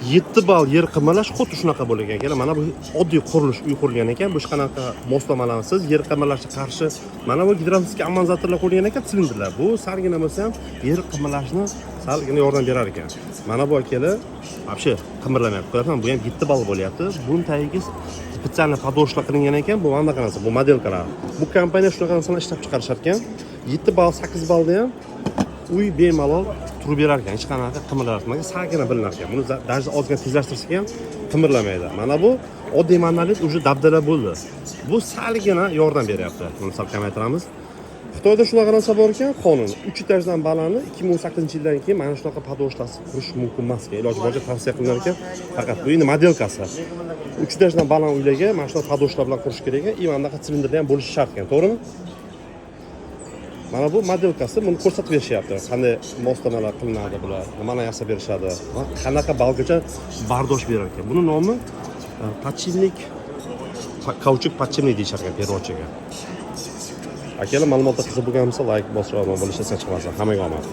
7 ball yer qimirlash xuddi shunaqa bo'lar ekan. Mana bu oddiy qurilish uy qurilgan ekan. Bu qanaqa moslamalarsiz yer qimirlashga qarshi mana bu gidravlik amortizatorlar qo'yilgan ekan, silindrlar. Bu salgina bo'lsa ham yer qimirlashni salgina yordam berar ekan. Mana bu akela вообще qimirlamayapti. Ko'ryapsizmi? Bu ham 7 ball bo'lyapti. Buni tagiga spesial podoshla qilingan ekan. Bu anaqa narsa, bu modelkalar. Bu kompaniya shunaqa narsani ishlab chiqarishar ekan. 7 ball, 8 ballda ham uy bemalol turib berar ekan, hech qanaqa qimirlamaydi. Salgina bilinar ekan. Buni даже ozgina tezlashtirsak ham qimirlamaydi. Mana bu oddiy monolit уже dabdala bo'ldi. Bu salgina yordam beryapti. Buni sal kamaytiramiz. Xitoyda shunaqa narsa bor ekan, qonun 3 etajdan balandni 2018-yildan keyin mana shunaqa podoshasi qurish mumkin emas ekan. Iloji boricha tavsiya qilingan ekan. Faqat bu endi modelkasi. 3 etajdan baland uylarga mana shunaqa podoshlar bilan qurish kerak ekan. I mana bunaqa silindrda ham bo'lishi shart ekan, to'g'rimi? Mana bu modelkasi, buni ko'rsatib berishyapti. Qanday moslamalar qilinadi bular, nimani yasab berishadi, qanaqa balgacha bardosh berar ekan. Buni nomi подшипник, kauchuk подшипник deyishar ekan переводчиga. Akalar ma'lumotlar qiziq bo'lgan bo'lsa, like bosib, obuna bo'lishni chiqmasa, hammaga omad.